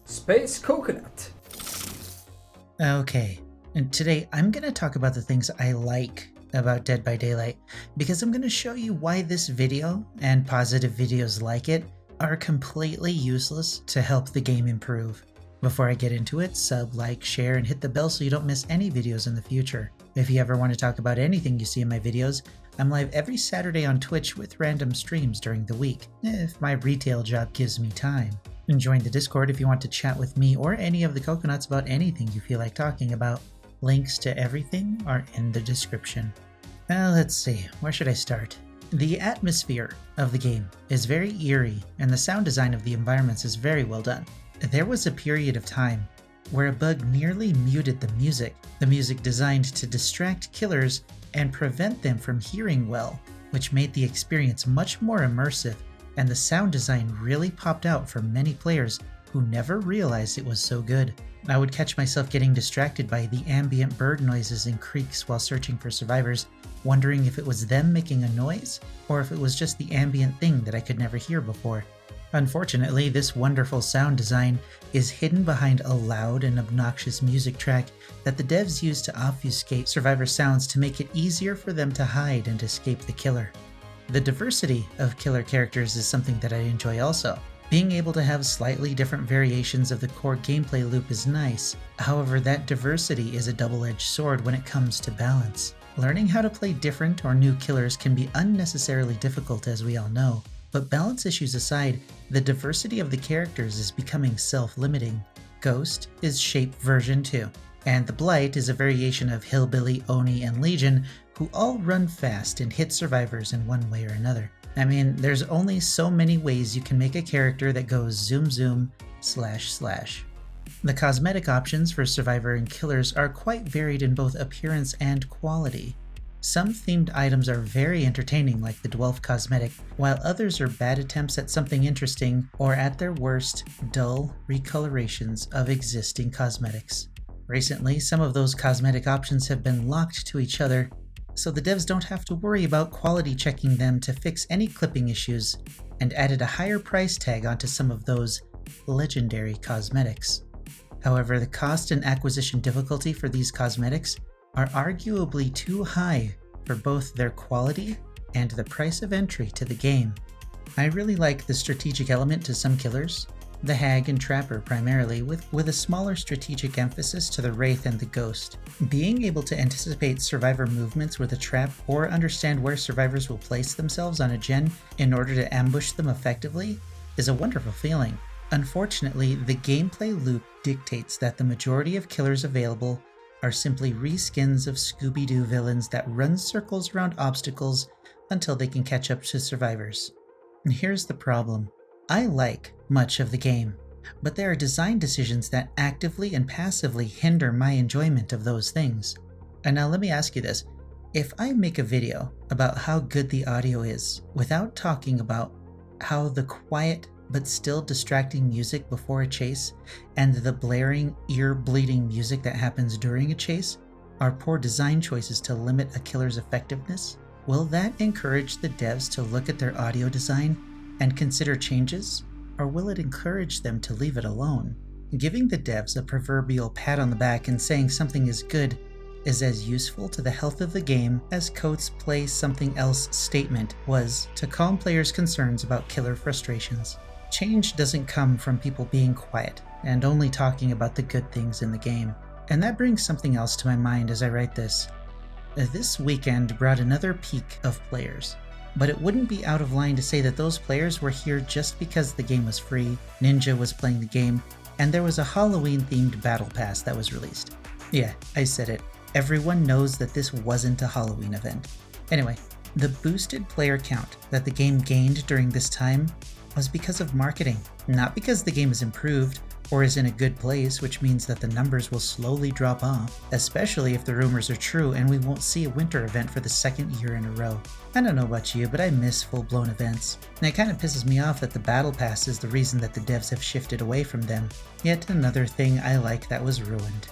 Space Coconut. Okay, and today I'm going to talk about the things I like about Dead by Daylight, because I'm going to show you why this video, and positive videos like it, are completely useless to help the game improve. Before I get into it, sub, like, share, and hit the bell so you don't miss any videos in the future. If you ever want to talk about anything you see in my videos, I'm live every Saturday on Twitch with random streams during the week, if my retail job gives me time. And join the Discord if you want to chat with me or any of the coconuts about anything you feel like talking about. Links to everything are in the description. Now let's see, where should I start? The atmosphere of the game is very eerie, and the sound design of the environments is very well done. There was a period of time where a bug nearly muted the music designed to distract killers and prevent them from hearing well, which made the experience much more immersive, and the sound design really popped out for many players who never realized it was so good. I would catch myself getting distracted by the ambient bird noises and creaks while searching for survivors, wondering if it was them making a noise, or if it was just the ambient thing that I could never hear before. Unfortunately, this wonderful sound design is hidden behind a loud and obnoxious music track that the devs use to obfuscate survivor sounds to make it easier for them to hide and escape the killer. The diversity of killer characters is something that I enjoy also. Being able to have slightly different variations of the core gameplay loop is nice. However, that diversity is a double-edged sword when it comes to balance. Learning how to play different or new killers can be unnecessarily difficult, as we all know. But balance issues aside, the diversity of the characters is becoming self-limiting. Ghost is Shape version 2, and the Blight is a variation of Hillbilly, Oni, and Legion, who all run fast and hit survivors in one way or another. I mean, there's only so many ways you can make a character that goes zoom zoom //. The cosmetic options for survivor and killers are quite varied in both appearance and quality. Some themed items are very entertaining, like the Dwelf cosmetic, while others are bad attempts at something interesting, or at their worst, dull recolorations of existing cosmetics. Recently, some of those cosmetic options have been locked to each other, so the devs don't have to worry about quality checking them to fix any clipping issues, and added a higher price tag onto some of those legendary cosmetics. However, the cost and acquisition difficulty for these cosmetics are arguably too high for both their quality and the price of entry to the game. I really like the strategic element to some killers, the Hag and Trapper primarily, with a smaller strategic emphasis to the Wraith and the Ghost. Being able to anticipate survivor movements with a trap or understand where survivors will place themselves on a gen in order to ambush them effectively is a wonderful feeling. Unfortunately, the gameplay loop dictates that the majority of killers available are simply reskins of Scooby-Doo villains that run circles around obstacles until they can catch up to survivors. And here's the problem. I like much of the game, but there are design decisions that actively and passively hinder my enjoyment of those things. And now let me ask you this. If I make a video about how good the audio is without talking about how the quiet but still distracting music before a chase and the blaring, ear-bleeding music that happens during a chase are poor design choices to limit a killer's effectiveness, will that encourage the devs to look at their audio design and consider changes, or will it encourage them to leave it alone? Giving the devs a proverbial pat on the back and saying something is good is as useful to the health of the game as Coates' "play something else" statement was to calm players' concerns about killer frustrations. Change doesn't come from people being quiet and only talking about the good things in the game. And that brings something else to my mind as I write this. This weekend brought another peak of players, but it wouldn't be out of line to say that those players were here just because the game was free, Ninja was playing the game, and there was a Halloween-themed battle pass that was released. Yeah, I said it. Everyone knows that this wasn't a Halloween event. Anyway, the boosted player count that the game gained during this time was because of marketing, not because the game is improved or is in a good place, which means that the numbers will slowly drop off, especially if the rumors are true and we won't see a winter event for the second year in a row. I don't know about you, but I miss full-blown events, and it kind of pisses me off that the Battle Pass is the reason that the devs have shifted away from them. Yet another thing I like that was ruined.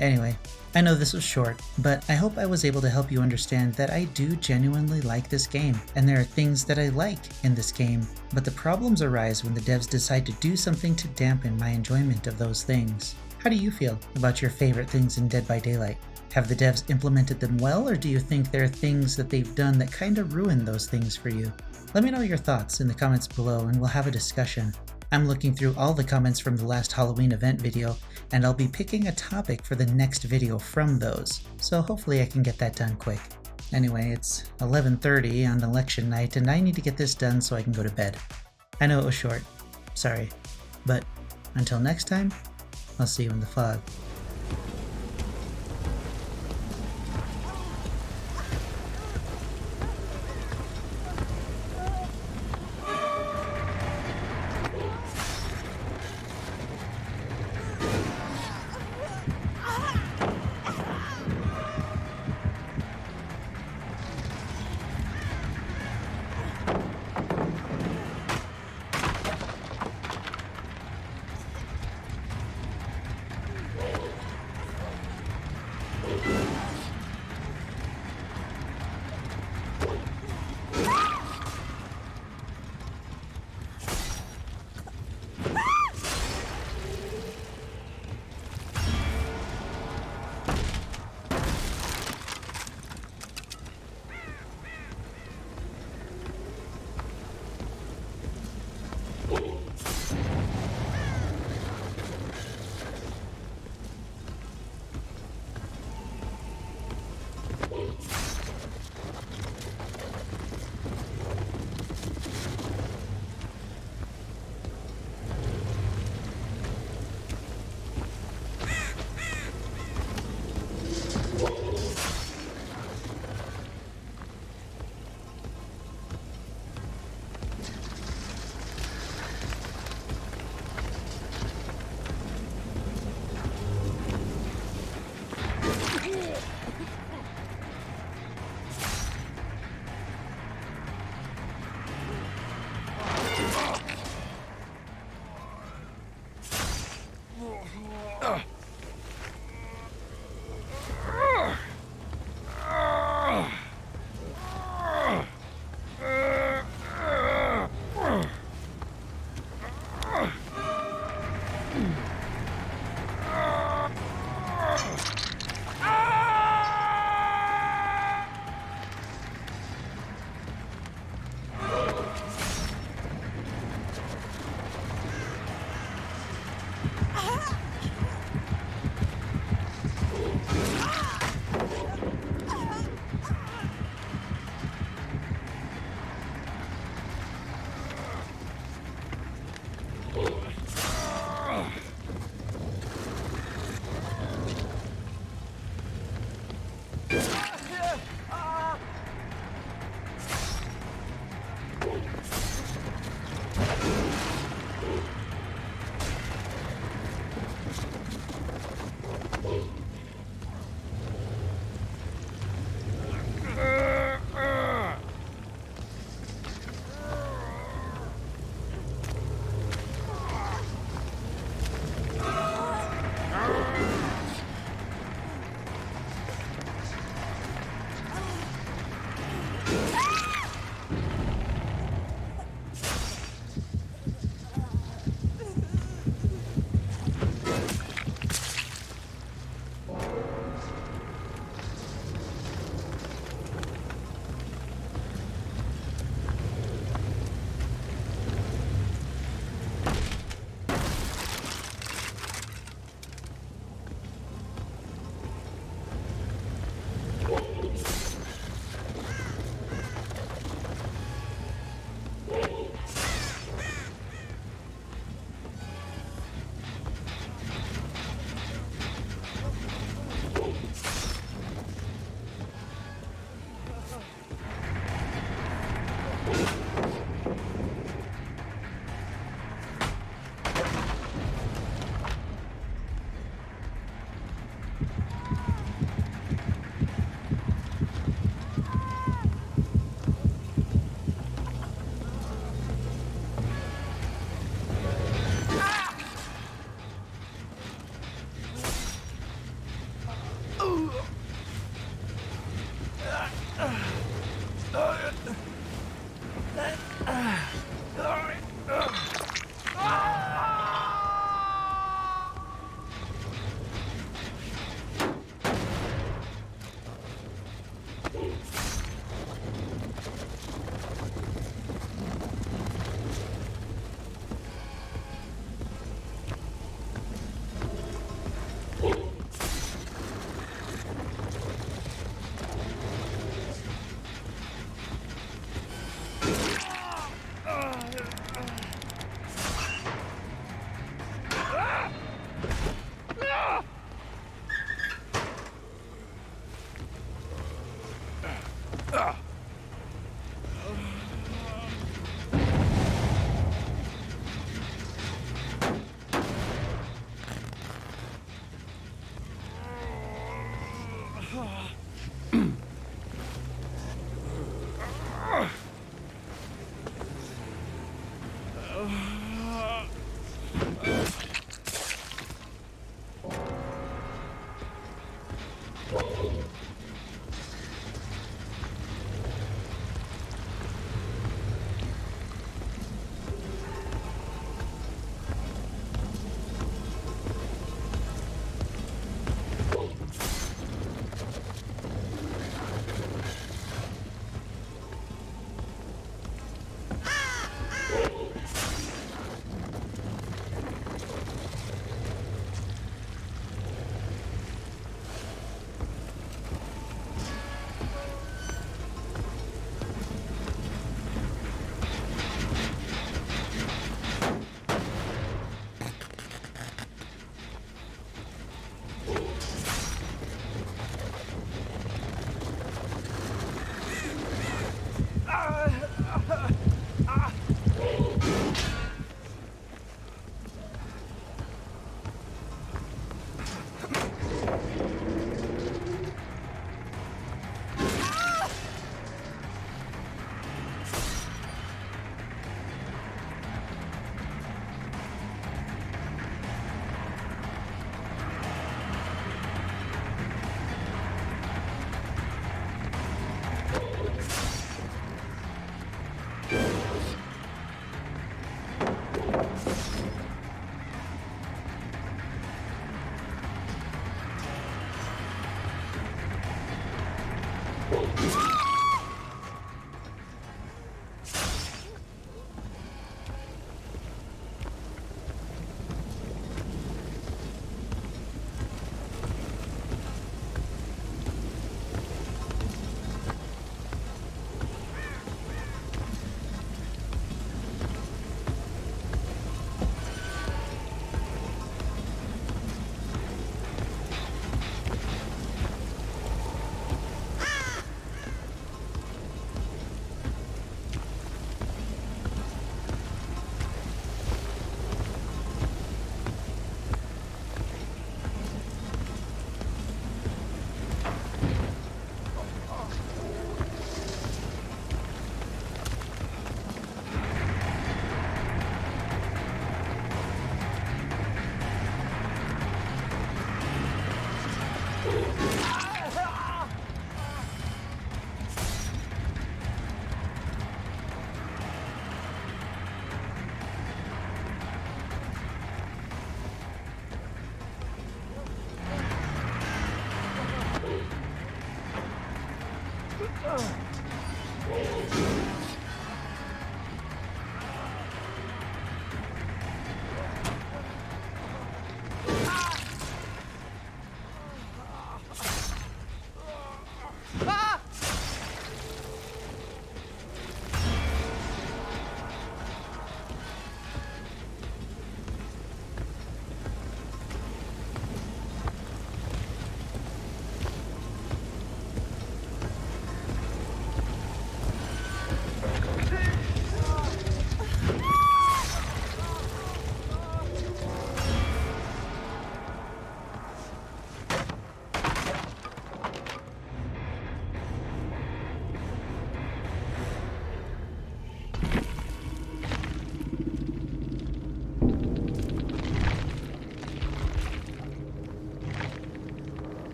Anyway, I know this was short, but I hope I was able to help you understand that I do genuinely like this game, and there are things that I like in this game, but the problems arise when the devs decide to do something to dampen my enjoyment of those things. How do you feel about your favorite things in Dead by Daylight? Have the devs implemented them well, or do you think there are things that they've done that kinda ruin those things for you? Let me know your thoughts in the comments below and we'll have a discussion. I'm looking through all the comments from the last Halloween event video, and I'll be picking a topic for the next video from those, so hopefully I can get that done quick. Anyway, it's 11:30 on election night and I need to get this done so I can go to bed. I know it was short, sorry, but until next time, I'll see you in the fog.